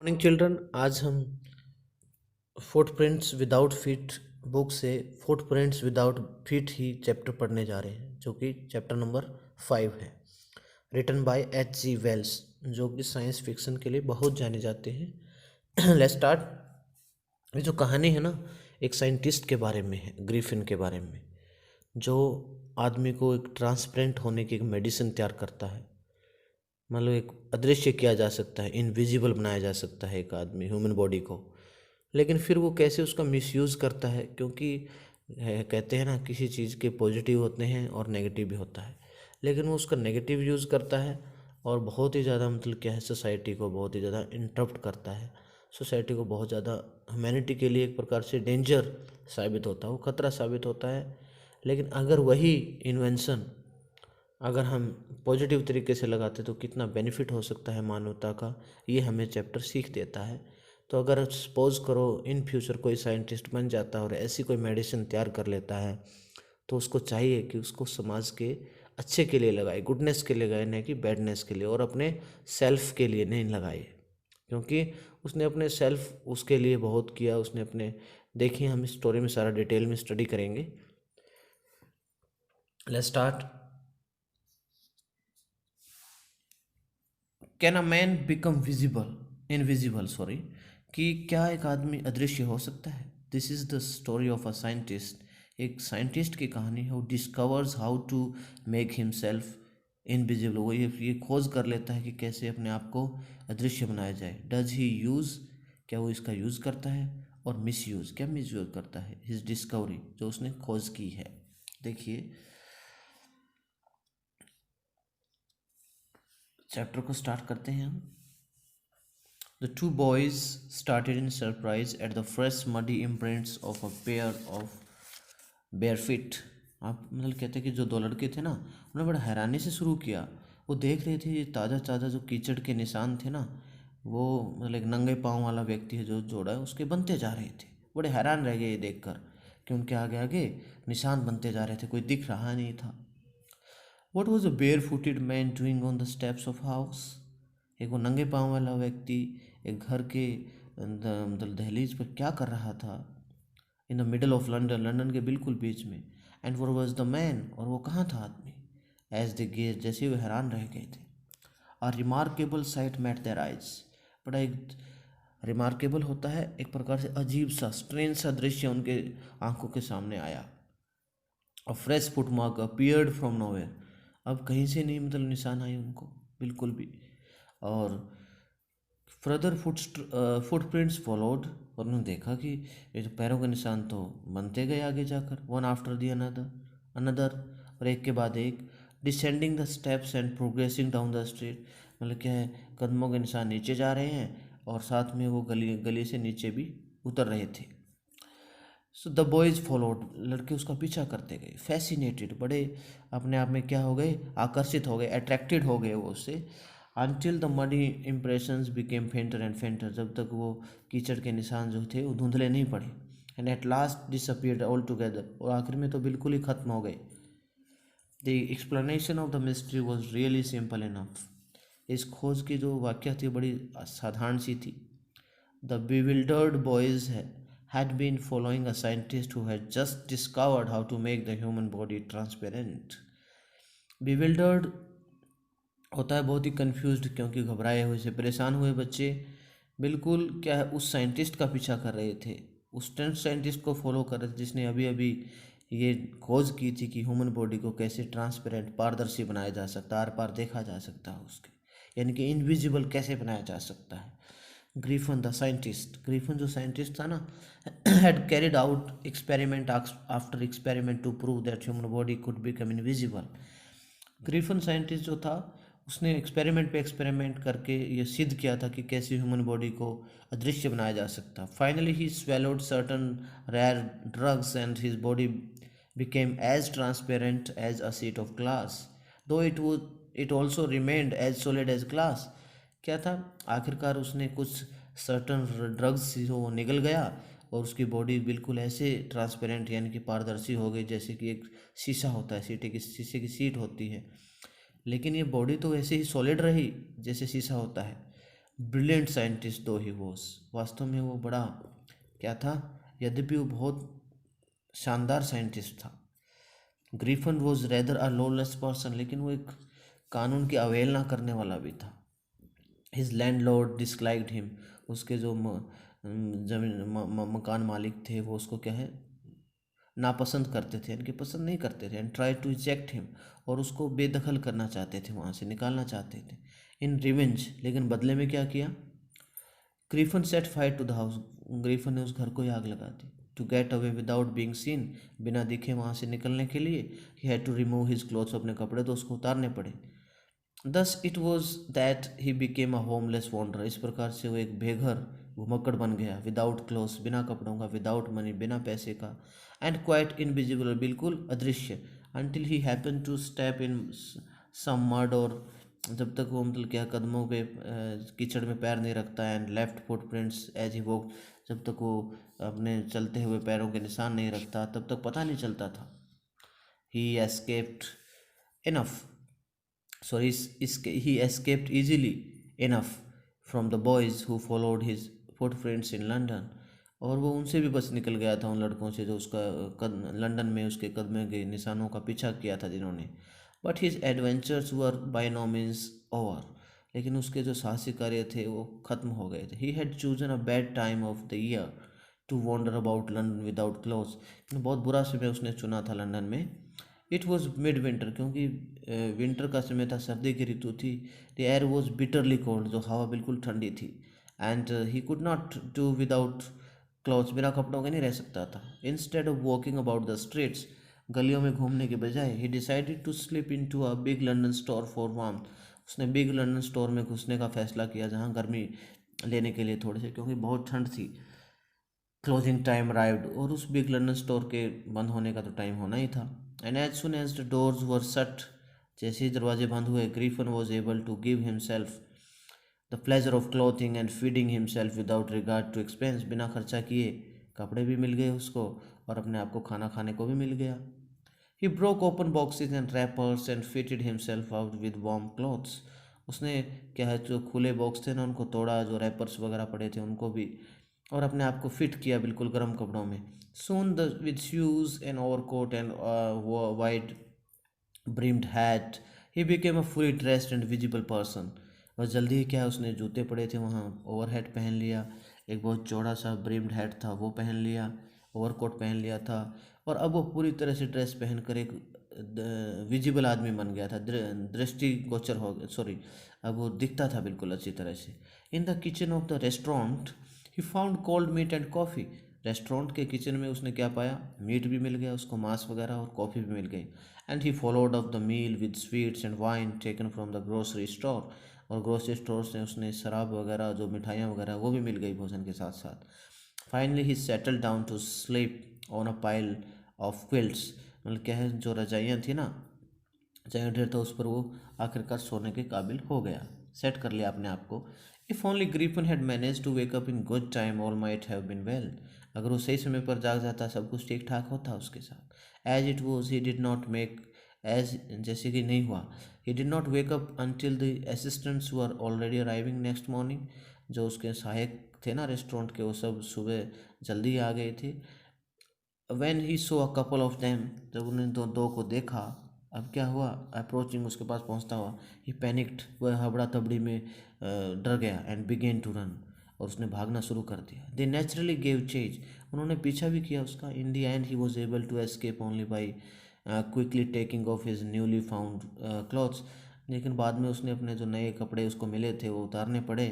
Morning children, आज हम footprints without feet book से फुटप्रिंट्स विदाउट फीट ही चैप्टर पढ़ने जा रहे हैं, जो कि चैप्टर नंबर 5 है। Written by H.G. वेल्स, जो कि साइंस फिक्शन के लिए बहुत जाने जाते हैं। Let's start. ये जो कहानी है ना, एक साइंटिस्ट के बारे में है, ग्रिफिन के बारे में, जो आदमी को एक ट्रांसपेरेंट होने की एक मेडिसिन तैयार करता है। मतलब एक अदृश्य किया जा सकता है, इनविजिबल बनाया जा सकता है एक आदमी, ह्यूमन बॉडी को। लेकिन फिर वो कैसे उसका मिसयूज़ करता है, क्योंकि कहते हैं ना, किसी चीज़ के पॉजिटिव होते हैं और नेगेटिव भी होता है। लेकिन वो उसका नेगेटिव यूज़ करता है और बहुत ही ज़्यादा मतलब क्या है, सोसाइटी को बहुत ही ज़्यादा इंटरप्ट करता है। सोसाइटी को बहुत ज़्यादा, ह्यूमैनिटी के लिए एक प्रकार से डेंजर साबित होता है, वो खतरा साबित होता है। लेकिन अगर वही इन्वेंशन अगर हम पॉजिटिव तरीके से लगाते तो कितना बेनिफिट हो सकता है मानवता का, ये हमें चैप्टर सीख देता है। तो अगर सपोज करो इन फ्यूचर कोई साइंटिस्ट बन जाता है और ऐसी कोई मेडिसिन तैयार कर लेता है, तो उसको चाहिए कि उसको समाज के अच्छे के लिए लगाए, गुडनेस के लिए लगाए, नहीं कि बैडनेस के लिए, और अपने सेल्फ के लिए नहीं लगाए। क्योंकि उसने अपने सेल्फ उसके लिए बहुत किया, उसने अपने, देखिए हम इस स्टोरी में सारा डिटेल में स्टडी करेंगे। Let's start. Can a man become invisible, sorry, कि क्या एक आदमी अदृश्य हो सकता है। This is the story of a scientist. एक साइंटिस्ट की कहानी है, वो discovers how to make himself invisible. वो ये खोज कर लेता है कि कैसे अपने आप को अदृश्य बनाया जाए। डज ही यूज़, क्या वो इसका यूज़ करता है, और मिस यूज़, क्या मिस यूज़ करता है हिज डिस्कवरी, जो उसने खोज की है। देखिए चैप्टर को स्टार्ट करते हैं हम। The two boys started in surprise at the fresh muddy imprints of a pair of bare feet. आप मतलब कहते हैं कि जो दो लड़के थे ना, उन्होंने बड़ा हैरानी से शुरू किया। वो देख रहे थे ये ताज़ा ताज़ा जो कीचड़ के निशान थे ना, वो मतलब एक नंगे पाँव वाला व्यक्ति है जो जोड़ा है उसके बनते जा रहे थे। बड़े हैरान रह गए ये देखकर कि उनके आगे आगे निशान बनते जा रहे थे, कोई दिख रहा नहीं था। What was a barefooted man doing on the steps of house? एक वो नंगे पाँव वाला व्यक्ति एक घर के मतलब दहलीज पर क्या कर रहा था। In the middle of London, London के बिल्कुल बीच में। एंड वो वॉज द मैन, और वो कहाँ था आदमी। एज द गेज, जैसे वो हैरान रह गए थे। A remarkable sight met their eyes, बड़ा एक रिमार्केबल होता है, एक प्रकार से अजीब सा स्ट्रेंज सा दृश्य उनके आंखों के सामने आया। अ fresh foot mark appeared from nowhere, अब कहीं से नहीं मतलब निशान आए उनको बिल्कुल भी। और फर्दर फुटप्रिंट्स फॉलोड, और उन्होंने देखा कि ये जो पैरों के निशान तो बनते गए आगे जाकर, one after the another another, और एक के बाद एक। Descending the steps and progressing down the street, मतलब क्या है, कदमों के निशान नीचे जा रहे हैं और साथ में वो गली गली से नीचे भी उतर रहे थे। सो द बॉयज़ फॉलोड, लड़के उसका पीछा करते गए। फैसिनेटेड, बड़े अपने आप में क्या हो गए, आकर्षित हो गए, अट्रैक्टेड हो गए वो उससे। Until the muddy impressions became फेंटर and फेंटर, जब तक वो कीचड़ के निशान जो थे वो धुंधले नहीं पड़े। And at last disappeared all together, और आखिर में तो बिल्कुल ही खत्म हो गए। The explanation of the mystery was really simple enough, इस खोज की जो वाक्य थी बड़ी साधारण सी थी। The bewildered boys had been following a scientist who had just discovered how to make the human body transparent. Bewildered होता है बहुत ही कंफ्यूज्ड, क्योंकि घबराए हुए से परेशान हुए बच्चे बिल्कुल क्या है, उस साइंटिस्ट का पीछा कर रहे थे, उस टेंथ साइंटिस्ट को फॉलो कर रहे थे जिसने अभी अभी ये खोज की थी कि ह्यूमन बॉडी को कैसे ट्रांसपेरेंट, पारदर्शी बनाया जा सकता है, आर पार देखा जा सकता है उसके, यानी कि इनविजिबल कैसे बनाया जा सकता है। ग्रीफन द साइंटिस्ट, ग्रीफन जो साइंटिस्ट था ना, had carried out experiment after experiment to prove that human body could become invisible. Griffin scientist जो था, उसने एक्सपेरिमेंट पे एक्सपेरिमेंट करके ये सिद्ध किया था कि कैसे ह्यूमन बॉडी को अदृश्य बनाया जा सकता। Finally he swallowed certain rare drugs and his body became as transparent as a sheet of glass, though it also remained as solid as glass. क्या था, आखिरकार उसने कुछ सर्टन ड्रग्स जो वो निगल गया और उसकी बॉडी बिल्कुल ऐसे ट्रांसपेरेंट यानी कि पारदर्शी हो गई, जैसे कि एक शीशा होता है, शीशे की सीट होती है। लेकिन ये बॉडी तो ऐसे ही सॉलिड रही जैसे शीशा होता है, ब्रिलियंट साइंटिस्ट दो ही वॉज, वास्तव में वो बड़ा क्या था, यद्यपि वो बहुत शानदार साइंटिस्ट था। Griffin was rather a lawless person, लेकिन वो एक कानून की अवहेलना करने वाला भी था। हिज लैंडलॉर्ड डिसलाइक्ड हिम, उसके जो जमीन मकान मालिक थे वो उसको क्या है नापसंद करते थे, इनकी पसंद नहीं करते थे। And try to eject him, और उसको बेदखल करना चाहते थे, वहाँ से निकालना चाहते थे इन रिवेंज। लेकिन बदले में क्या किया, Griffin set fire to the house, Griffin ने उस घर को ही आग लगा दी। To get away without being seen, बिना दिखे वहाँ से निकलने के लिए he had to remove his clothes, अपने कपड़े तो उसको उतारने पड़े। Thus it was that he became a homeless wanderer, इस प्रकार से वो एक बेघर घुमक्कड़ बन गया। विदाउट क्लोथ्स, बिना कपड़ों का, विदाउट मनी, बिना पैसे का, एंड क्वाइट इनविजिबल, बिल्कुल अदृश्य। Until he happen to step in some mud, और जब तक वो मतलब क्या कदमों पे कीचड़ में पैर नहीं रखता, and left footprints as he walk, जब तक वो अपने चलते हुए पैरों के निशान नहीं रखता तब तक पता नहीं चलता था। He escaped enough, sorry, he escaped easily enough from the boys who followed his footprints in London, और वो उनसे भी बच निकल गया था, उन लड़कों से जो उसका लंदन में उसके कदम के निशानों का पीछा किया था जिन्होंने। But his adventures were by no means over, लेकिन उसके जो साहसिक कार्य थे वो खत्म हो गए थे। He had chosen a bad time of the year to wander about London without clothes, बहुत बुरा समय उसने चुना था लंदन में। इट वॉज मिड विंटर, क्योंकि विंटर का समय था, सर्दी की ऋतु थी। The air was bitterly cold, जो हवा बिल्कुल ठंडी थी। And he could not do without clothes, बिना कपड़ों के नहीं रह सकता था। Instead of walking about the streets, गलियों में घूमने के बजाय, he decided to slip into a big London store for warm, उसने बिग लंदन स्टोर में घुसने का फैसला किया, जहाँ गर्मी लेने के लिए थोड़े से, क्योंकि बहुत ठंड थी। क्लोजिंग टाइम अराइव्ड, और उस बिग लंदन स्टोर के बंद होने का तो टाइम होना ही था। And as soon as the doors were shut, जैसे ही दरवाजे बंद हुए, Griffin was able to give himself the pleasure of clothing and feeding himself without regard to expense, बिना खर्चा किए कपड़े भी मिल गए उसको, और अपने आप को खाना खाने को भी मिल गया। He broke open boxes and rappers and fitted himself out with warm clothes, उसने क्या है जो खुले बॉक्स थे ना उनको तोड़ा, जो रैपर्स वगैरह पड़े थे उनको भी, और अपने आप को फिट किया बिल्कुल गर्म कपड़ों में। Soon the with shoes and overcoat and wide brimmed hat, he became a fully dressed and visible person, और जल्दी ही क्या है उसने जूते पड़े थे वहाँ, ओवरहेड पहन लिया, एक बहुत चौड़ा सा ब्रिम्ड हैट था वो पहन लिया, ओवरकोट पहन लिया था, और अब वो पूरी तरह से ड्रेस पहनकर एक विजिबल आदमी बन गया था, दृष्टि गोचर हो गया, सॉरी, अब वो दिखता था बिल्कुल अच्छी तरह से। In the kitchen of the restaurant he found cold meat and coffee, restaurant के किचन में उसने क्या पाया, मीट भी मिल गया उसको, मांस वगैरह, और कॉफ़ी भी मिल गई। And he followed up the meal with sweets and wine taken from the grocery store, और ग्रोसरी स्टोर से उसने शराब वगैरह जो मिठाइयाँ वगैरह वो भी मिल गई भोजन के साथ साथ। Finally he settle down to sleep on a pile of quilts, मतलब क्या है जो रजाइयाँ थी ना, रजाइयाँ ढेर था, उस पर वो आखिरकार सोने के काबिल हो गया, सेट कर लिया अपने आप को। If only Griffin had manage to wake up in good time all might have been well, अगर वो सही समय पर जाग जाता सब कुछ ठीक ठाक होता उसके साथ। As it was he did not make, as जैसे कि नहीं हुआ, he did not wake up until the assistants were already arriving next morning, जो उसके सहायक थे ना रेस्टोरेंट के वो सब सुबह जल्दी आ गए थे। When he so a couple of them, जब उन्हें दो को देखा, अब क्या हुआ, अप्रोचिंग उसके पास पहुंचता हुआ, ही पैनिक्ड, वह हबड़ा तबड़ी में डर गया, एंड बिगेन टू रन, और उसने भागना शुरू कर दिया। दे नेचुरली गेव चेज, उन्होंने पीछा भी किया उसका। In the end he was able to escape only by quickly taking off his newly found clothes, लेकिन बाद में उसने अपने जो नए कपड़े उसको मिले थे वो उतारने पड़े।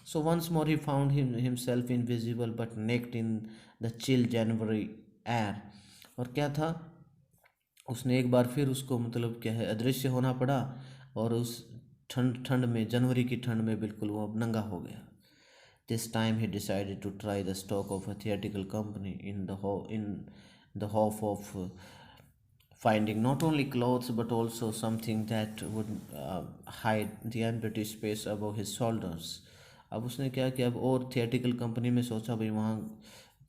So once more he found himself invisible but naked in the chill January air, और क्या था, उसने एक बार फिर उसको मतलब क्या है अदृश्य होना पड़ा, और उस ठंड ठंड में, जनवरी की ठंड में बिल्कुल वो अब नंगा हो गया। This time he decided to try the stock of a theatrical company in the hope of finding not only clothes but also something that would hide the empty space above his shoulders. अब उसने क्या किया, अब और theatrical company में सोचा भाई वहाँ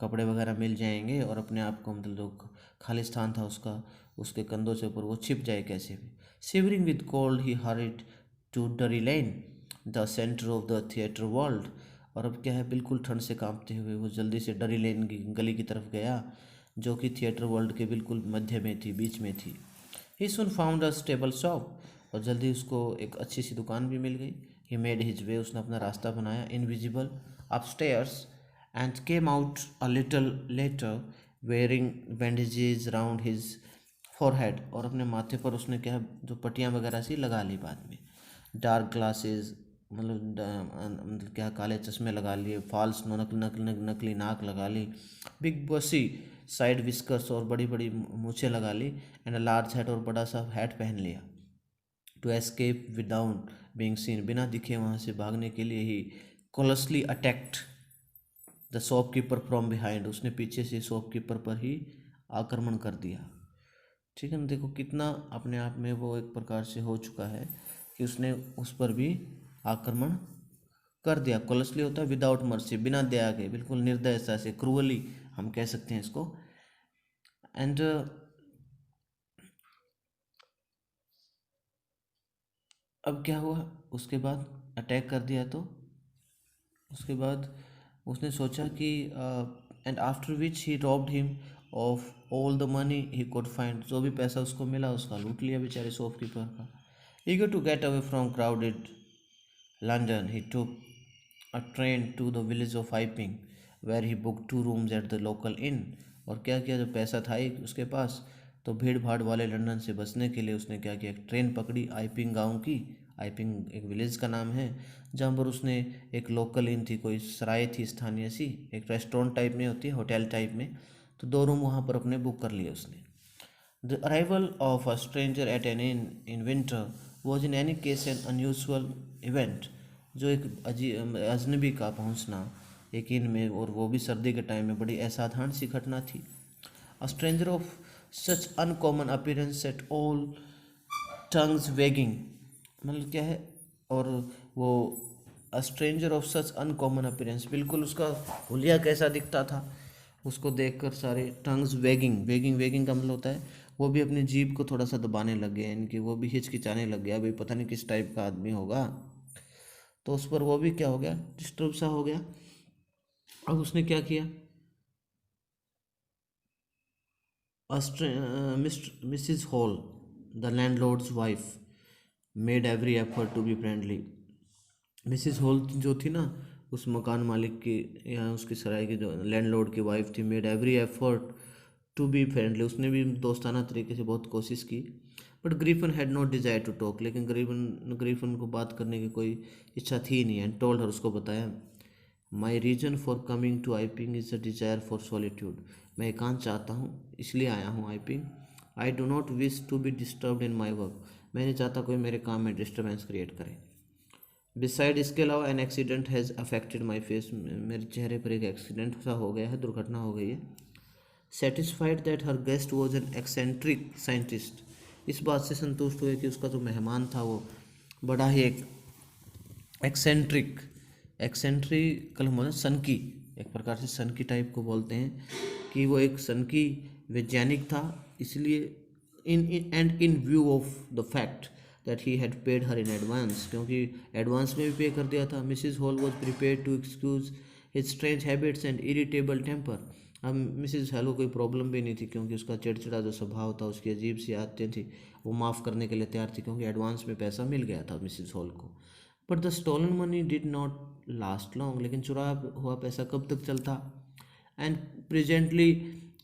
कपड़े वगैरह मिल जाएंगे, और अपने आप को मतलब जो खाली स्थान था उसका, उसके कंधों से ऊपर वो छिप जाए कैसे भी। Shivering with cold he hurried to Drury lane, the centre of the theatre world. और अब क्या है, बिल्कुल ठंड से कांपते हुए वो जल्दी से डरी लेन की गली की तरफ गया, जो कि थिएटर वर्ल्ड के बिल्कुल मध्य में थी, बीच में थी। ही सुन फाउंड अ स्टेबल शॉप, और जल्दी उसको एक अच्छी सी दुकान भी मिल गई। ही मेड हिज वे, उसने अपना रास्ता बनाया, invisible upstairs, and came out a little letter wearing bandages round his forehead. और अपने माथे पर उसने क्या है, जो पट्टियाँ वगैरह सी लगा ली बाद में। डार्क ग्लासेस, मतलब क्या, काले चश्मे लगा लिए, फॉल्स नकली नाक लगा ली, बिग बसी साइड विस्कर्स और बड़ी बड़ी मूछें लगा ली, एंड अ लार्ज हैट, और बड़ा सा हैट पहन लिया। To escape without being seen, बिना दिखे वहाँ से भागने के लिए he callously attacked the shopkeeper from behind, उसने पीछे से शॉपकीपर पर ही आक्रमण कर दिया। ठीक है ना, देखो कितना अपने आप में वो एक प्रकार से हो चुका है कि उसने उस पर भी आक्रमण कर दिया। कॉलसली होता है विदाउट मर्सी, बिना दया के, बिल्कुल निर्दयता से, क्रूअली हम कह सकते हैं इसको। एंड अब क्या हुआ, उसके बाद अटैक कर दिया, तो उसके बाद उसने सोचा कि and after which he robbed him of all the money he could find, जो भी पैसा उसको मिला उसका लूट लिया बेचारे शॉपकीपर का। Eager to get away from crowded London he took a train to the village of Iping, where he booked 2 rooms at the local inn. और क्या किया, जब पैसा था ही उसके पास, तो भीड़ भाड़ वाले लंदन से बचने के लिए उसने क्या किया, एक ट्रेन पकड़ी आइपिंग गांव की। आइपिंग एक विलेज का नाम है, जहाँ पर उसने एक लोकल इन थी, कोई सराय थी स्थानीय सी, एक रेस्टोरेंट टाइप में होती है, होटल टाइप में, तो 2 रूम वहाँ पर अपने बुक कर लिए उसने। The arrival of a stranger at an inn in winter was in any case an unusual event। जो एक अजनबी का पहुंचना एक inn में, और वो भी सर्दी के टाइम में, बड़ी असाधारण सी घटना थी। A stranger of such uncommon appearance set all tongues wagging, मतलब क्या है, और वो a stranger of such uncommon appearance, बिल्कुल उसका हुलिया कैसा दिखता था, उसको देखकर सारे टंग्स वेगिंग, वेगिंग का मतलब होता है वो भी अपनी जीभ को थोड़ा सा दबाने लग गए, यानी कि वो भी हिचकिचाने लग गया, भाई पता नहीं किस टाइप का आदमी होगा, तो उस पर वो भी क्या हो गया, डिस्टर्ब सा हो गया। अब उसने क्या किया, Mrs Hall the landlord's wife made every effort to be friendly. Mrs Hall जो थी ना, उस मकान मालिक की या उसकी सराय की जो लैंडलॉर्ड की वाइफ थी, made every effort to be friendly, उसने भी दोस्ताना तरीके से बहुत कोशिश की। But Griffin had not desire to talk, लेकिन ग्रीफन को बात करने की कोई इच्छा थी नहीं। एंड टोल्ड हर, उसको बताया, my reason for coming to Iping is a desire for solitude, मैं एकांत चाहता हूँ इसलिए आया हूँ Iping. I do not wish to be disturbed in my work, मैं नहीं चाहता कोई मेरे काम में डिस्टर्बेंस क्रिएट करे। बिसाइड, इसके अलावा an accident has affected my face, मेरे चेहरे पर एक एक्सीडेंट सा हो गया है, दुर्घटना हो गई है। Satisfied that her guest was an eccentric scientist, इस बात से संतुष्ट हुए कि उसका जो मेहमान था वो बड़ा ही एक एक्सेंट्रिक, एक्सेंट्रिकल मतलब सनकी, एक प्रकार से सनकी टाइप को बोलते हैं, कि वो एक सनकी वैज्ञानिक था, इसलिए in view of the fact that he had paid her in advance, क्योंकि एडवांस में भी पे कर दिया था। Mrs Hall was prepare to excuse his strange habits and irritable temper. अब मिसिज हॉल को कोई प्रॉब्लम भी नहीं थी, क्योंकि उसका चिड़चिड़ा जो स्वभाव था, उसकी अजीब सी आदतें थी, वो माफ़ करने के लिए तैयार थी, क्योंकि एडवांस में पैसा मिल गया था मिसिज हॉल को। But the stolen money did not last long, लेकिन चुराया हुआ पैसा कब तक चलता। And presently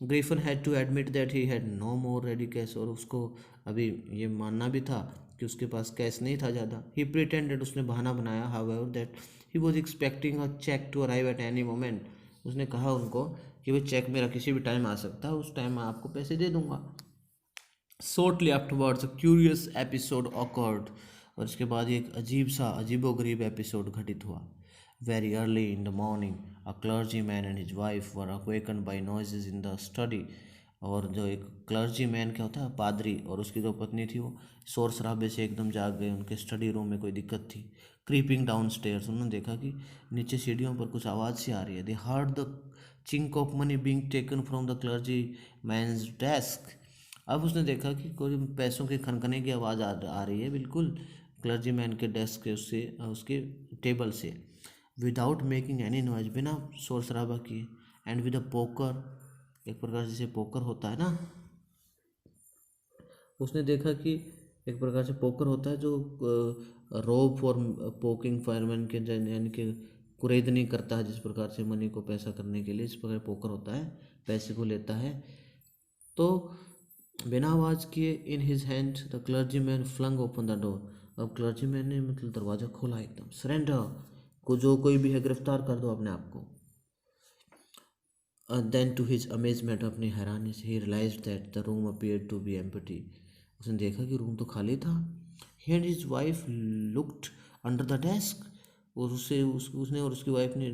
Griffin had to admit that he had no more ready cash, और उसको अभी ये मानना भी था कि उसके पास कैश नहीं था ज़्यादा। ही प्रिटेंडेड, उसने बहाना बनाया, however that he was expecting a cheque to arrive at any moment, उसने कहा उनको कि भाई चेक मेरा किसी भी टाइम आ सकता है, उस टाइम मैं आपको पैसे दे दूंगा। Shortly afterwards a curious episode awkward, और इसके बाद एक अजीब सा अजीबोगरीब एपिसोड घटित हुआ। Very early in the morning a clergy man and his wife were awaken by noises in the study, और जो एक क्लर्जी मैन क्या होता है, पादरी, और उसकी जो पत्नी थी वो शोर शराबे से एकदम जाग गए, उनके स्टडी रूम में कोई दिक्कत थी। क्रीपिंग डाउन स्टेयर्स, उन्होंने देखा कि नीचे सीढ़ियों पर कुछ आवाज़ सी आ रही है। They heard the chink of money being taken from the clergyman's desk. अब उसने देखा कि कोई पैसों के खनखने की आवाज़ आ रही है बिल्कुल, क्लर्जी मैन के डेस्क के उससे उसके टेबल से, विदाउट मेकिंग एनी नॉइज, बिना शोर शराबा किए, एंड विद अ पोकर, एक प्रकार से जैसे पोकर होता है ना, उसने देखा कि एक प्रकार से पोकर होता है जो रोप फॉर पोकिंग फायरमैन के यानी कि कुरेदनी करता है, जिस प्रकार से मनी को पैसा करने के लिए, इस प्रकार पोकर होता है, पैसे को लेता है। तो बिना आवाज़ किए, in his hand the clergyman flung open the door, अब क्लर्जी मैन ने मतलब दरवाज़ा खोला एकदम, सरेंडर, को जो कोई भी है गिरफ्तार कर दो अपने आप को। देन टू हिज अमेजमेंट, अपनी हैरानी से, he realise that the room appeared to be empty, उसने देखा कि रूम तो खाली था। He and his wife looked under the desk, और उसने और उसकी वाइफ ने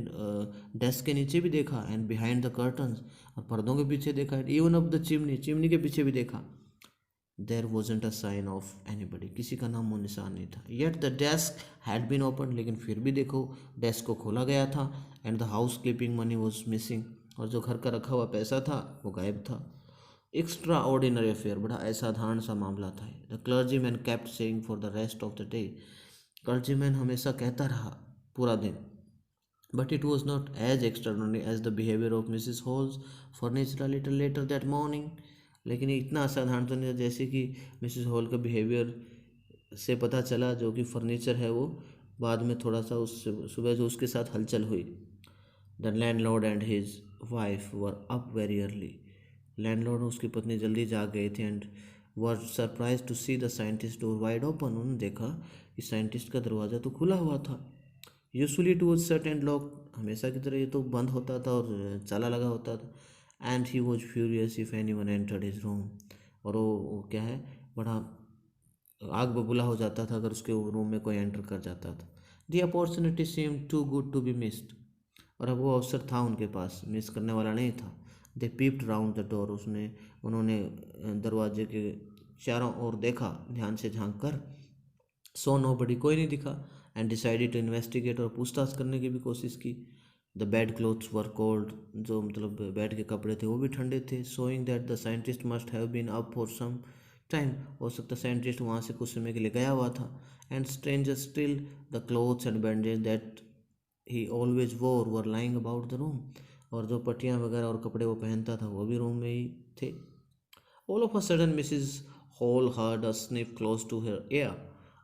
डेस्क के नीचे भी देखा, एंड बिहाइंड द कर्टन्स, और पर्दों के पीछे देखा, even up the chimney, chimney के पीछे भी देखा। There wasn't a sign of anybody, किसी का नामो निशान नहीं था। Yet the desk had been open, लेकिन फिर भी देखो डेस्क को खोला गया था। And the housekeeping money was missing, और जो घर का रखा हुआ पैसा था वो गायब था। एक्स्ट्रा ऑर्डिनरी अफेयर, बड़ा असाधारण सा मामला था। The clergyman kept saying for the rest of the day, clergyman हमेशा कहता रहा पूरा दिन, but it was not as extraordinary as the behaviour of Mrs Hall's furniture little later that morning, लेकिन इतना असाधारण तो नहीं था जैसे कि मिसिस हॉल का बिहेवियर से पता चला, जो कि फर्नीचर है वो बाद में थोड़ा सा उस सुबह जो उसके साथ हलचल हुई। The landlord and his wife were up very early, landlord और उसकी पत्नी जल्दी जाग गए थे, and were surprise to see the scientist door wide open, उन्होंने देखा कि साइंटिस्ट का दरवाज़ा तो खुला हुआ था। Usually it was shut and lock, हमेशा की तरह ये तो बंद होता था और ताला लगा होता था। And he was furious if any one entered his room, और वो क्या है, बड़ा आग बबूला हो जाता था अगर उसके रूम में कोई एंटर कर जाता था। The opportunity seem too good to be missed, और अब वो अवसर था उनके पास, मिस करने वाला नहीं था। दे पीप्ड राउंड द डोर, उन्होंने दरवाजे के चारों ओर देखा ध्यान से झांक कर। सो नो बडी, कोई नहीं दिखा। एंड डिसाइडेड टू इन्वेस्टिगेट, और पूछताछ करने की भी कोशिश की। The bed clothes were cold, जो मतलब बेड के कपड़े थे वो भी ठंडे थे। Showing that the scientist must have been up for some time, हो सकता साइंटिस्ट वहाँ से कुछ समय के लिए गया हुआ था। And stranger still, the clothes and bandage that he always wore were lying about the room, और जो पट्टियाँ वगैरह और कपड़े वो पहनता था वो भी रूम में ही थे। All of a sudden Mrs Hall heard a sniff close to her ear,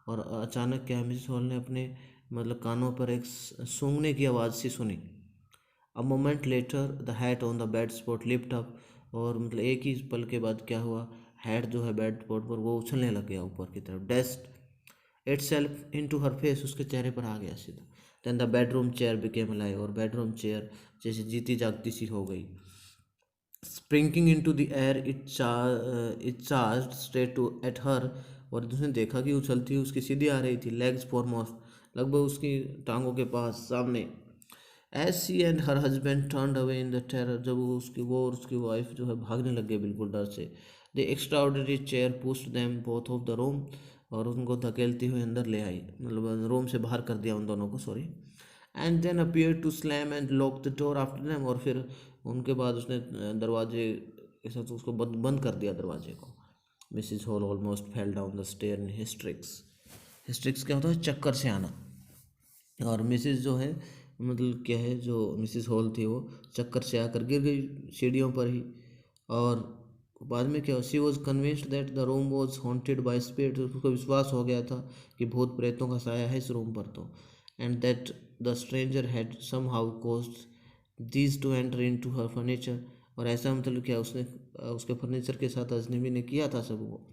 और अचानक क्या, मिसिस हॉल ने अपने मतलब कानों पर एक सूंघने की आवाज़ सी सुनी। A moment later the hat on the bed spot lift up, और मतलब एक ही पल के बाद क्या हुआ, हैट जो है बेड स्पॉट पर वो उछलने लग गया ऊपर की तरफ। Dashed itself into her face, उसके चेहरे पर आ गया सीधा। Then the bedroom chair became alive, और बेडरूम चेयर जैसे जीती जागती सी हो गई। Springing into the air, it charged straight to at her, और उसने देखा कि उछलती हुई उसकी सीधी आ रही थी। लेग्स फॉरमोस्ट, लगभग उसकी टांगों के पास सामने। As she and her husband turned away in the terror, जब वो और उसकी वाइफ जो है भागने लग गए बिल्कुल डर से। The extra ordinary chair pushed them both of the room, और उनको धकेलती हुई अंदर ले आई, मतलब रूम से बाहर कर दिया उन दोनों को, sorry. And then appear to slam and lock the door after them, और फिर उनके बाद उसने दरवाजे के साथ उसको बंद बंद कर दिया दरवाजे को। Mrs Hall almost fell down the stair in hysterics, hysterics क्या होता है, चक्कर से आना। और मिसिज जो है मतलब क्या है, जो मिसिज हॉल थी वो चक्कर से आकर गिर गई सीढ़ियों पर ही। और बाद में क्या, she was convinced that the room was haunted by spirit, उसको विश्वास हो गया था कि भूत प्रेतों का साया है इस रूम पर तो। And that the stranger had somehow caused these to enter into her furniture, और ऐसा मतलब क्या, उसने उसके फर्नीचर के साथ अजनबी ने किया था सब वो।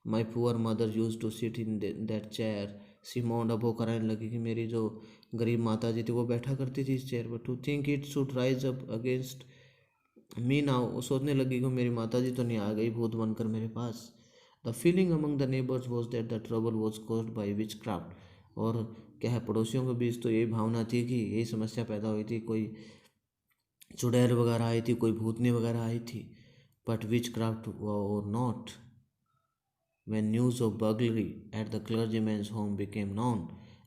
My poor mother used to sit in that chair, Simon, अब वो कराने लगी कि मेरी जो गरीब माता जी थी वो बैठा करती थी इस चेयर पर। To think it should rise up against me now, वो सोचने लगी कि मेरी माता जी तो नहीं आ गई भूत बनकर मेरे पास। The feeling among the neighbours was that the trouble was caused by witchcraft, और क्या है, पड़ोसियों के बीच तो यही भावना थी कि यही समस्या पैदा हुई थी, कोई चुड़ैल वगैरह आई थी, कोई भूतनी वगैरह आई थी। बट विच क्राफ्ट और not, when news of burglary at the clergyman's home became known,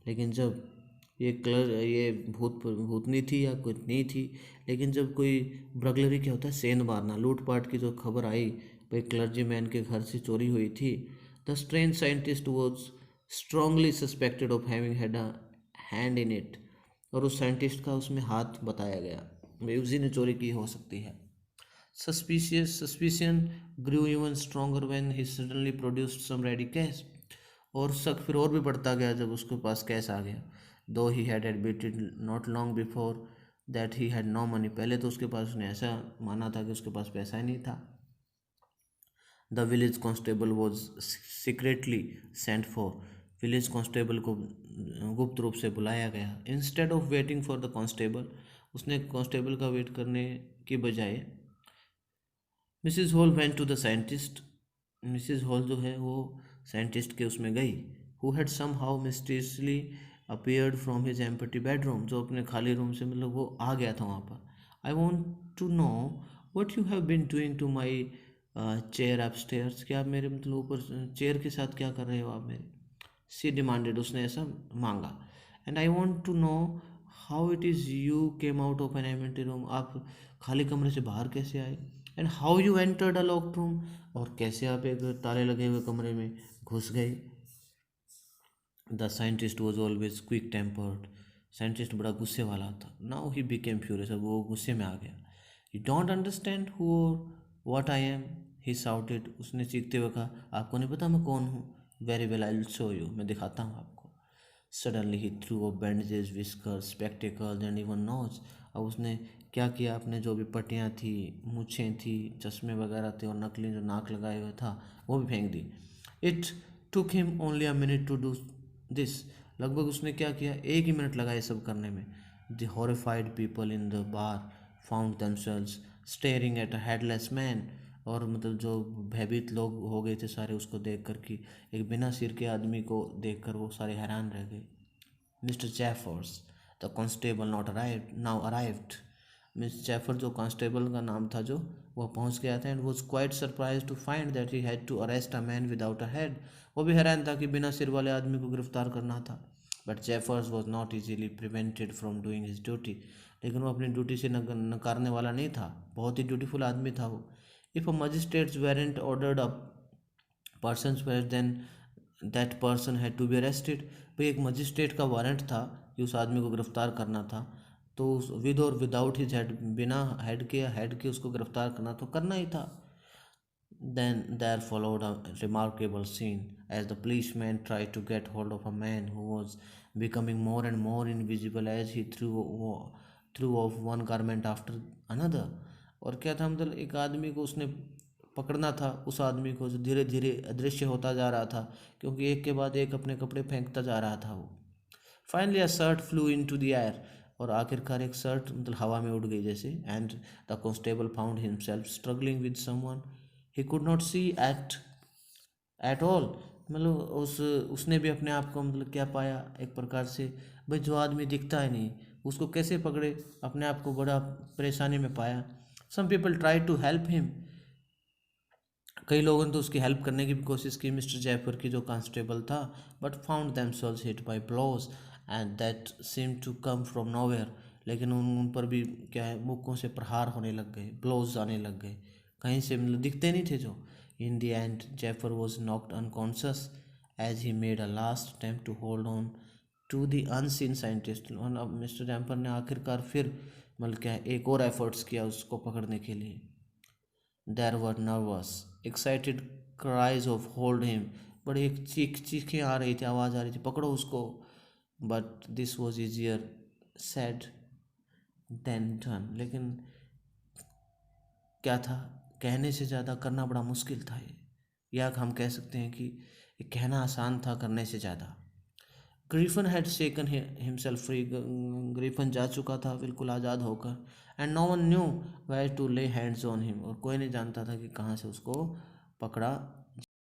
लेकिन जब ये भूतनी थी या कुछ नहीं थी, लेकिन जब कोई बर्गलरी क्या होता है, सेंध मारना, लूटपाट की जो खबर आई भाई क्लर्जी मैन के घर से चोरी हुई थी, the strange scientist was strongly suspected of having had a hand in it, और उस साइंटिस्ट का उसमें हाथ बताया गया, भाई उसी ने चोरी की हो सकती है। Suspicion grew even stronger when he suddenly produced some ready cash, और शक फिर और भी बढ़ता गया जब उसके पास कैश आ गया। Though he had admitted not long before that he had no money, पहले तो उसके पास, उसने ऐसा माना था कि उसके पास पैसा ही नहीं था। The village constable was secretly sent for, village constable को गुप्त रूप से बुलाया गया। Instead of waiting for the constable, उसने कांस्टेबल का वेट करने की बजाय Mrs Hall went to the scientist, Mrs Hall जो है वो साइंटिस्ट के उसमें गई। Who had somehow mysteriously appeared from his empty bedroom, जो अपने खाली रूम से मतलब वो आ गया था वहाँ पर। I want to know what you have been doing to my chair upstairs, क्या आप मेरे मतलब ऊपर चेयर के साथ क्या कर रहे हो आप मेरे। सी डिमांडेड, उसने ऐसा मांगा। And I want to know how it is you came out of an empty room, आप खाली कमरे से बाहर कैसे आए। And how you entered a locked room, और कैसे आप एक ताले लगे हुए कमरे में घुस गए। The scientist was always quick tempered, scientist बड़ा गुस्से वाला था। नाउ ही बिकेम फ्यूरियस, अब वो गुस्से में आ गया। You don't understand who what I am, he shouted, उसने चीखते हुए कहा, आपको नहीं पता मैं कौन हूँ। Very well I will show you, मैं दिखाता हूँ आपको। Suddenly he threw off bandages, whiskers, spectacles and even nose, अब उसने क्या किया, अपने जो भी पट्टियाँ थी, मूछें थी, चश्मे वगैरह थे और नकली जो नाक लगाए हुए था वो भी फेंक दी। It took him only a minute to do this, लगभग उसने क्या किया, एक ही मिनट लगा ये सब करने में। The horrified people in the bar found themselves staring at a headless man, और मतलब जो भयभीत लोग हो गए थे सारे उसको देख कर कि एक बिना सिर के आदमी को देख कर वो सारे हैरान रह गए। Mr Jaffers the constable not arrived now arrived, Miss Jaffer जो कांस्टेबल का नाम था जो, वह पहुंच गया था। And was quite surprise to find that he had to arrest a man without a head, वो भी हैरान था कि बिना सिर वाले आदमी को गिरफ्तार करना था। But Jaffers was not easily prevented from doing his duty, लेकिन वो अपनी ड्यूटी से नकारने वाला नहीं था, बहुत ही ड्यूटीफुल आदमी था वो। If a magistrate's warrant ordered a person then that person had to be arrested, भाई एक मजिस्ट्रेट का वारंट था कि उस आदमी को गिरफ्तार करना था, तो विद और विदाउट हिज हेड, बिना हेड के या हेड के उसको गिरफ्तार करना तो करना ही था। Then there followed a remarkable scene as the policeman tried to get hold of a man who was becoming more and more invisible as he threw off one garment after another। और क्या था, मतलब एक आदमी को उसने पकड़ना था, उस आदमी को जो धीरे धीरे अदृश्य होता जा रहा था, क्योंकि एक के बाद एक अपने कपड़े फेंकता जा रहा था वो। Finally a shirt flew into the air, और आखिरकार एक शर्ट मतलब हवा में उड़ गई जैसे। And the constable found himself struggling with someone he could not see at all, मतलब उसने भी अपने आप को मतलब क्या पाया, एक प्रकार से भाई जो आदमी दिखता है नहीं उसको कैसे पकड़े, अपने आप को बड़ा परेशानी में पाया। Some people try to help him, कई लोगों ने तो उसकी हेल्प करने की भी कोशिश की मिस्टर जयपुर की जो कांस्टेबल था, but found themselves hit by blows and that seem to come from nowhere, लेकिन उन पर भी क्या है, मुक्कों से प्रहार होने लग गए, ब्लोज आने लग गए, कहीं से मतलब दिखते नहीं थे जो। In the end Jaipur was knocked unconscious as he made a last attempt to hold on to the unseen scientist, और अब मिस्टर जयपुर ने आखिरकार फिर मतलब क्या है, एक और एफर्ट्स किया उसको पकड़ने के लिए। There were nervous, excited cries of hold him, बड़ी एक चीखें आ रही थी, आवाज़ आ रही थी, पकड़ो उसको। But this was easier said than done, लेकिन क्या था, कहने से ज़्यादा करना बड़ा मुश्किल था ये, या हम कह सकते हैं कि ये कहना आसान था करने से ज़्यादा। Griffin had shaken himself free, Griffin जा चुका था बिल्कुल आज़ाद होकर। And no one knew where to lay hands on him, और कोई नहीं जानता था कि कहाँ से उसको पकड़ा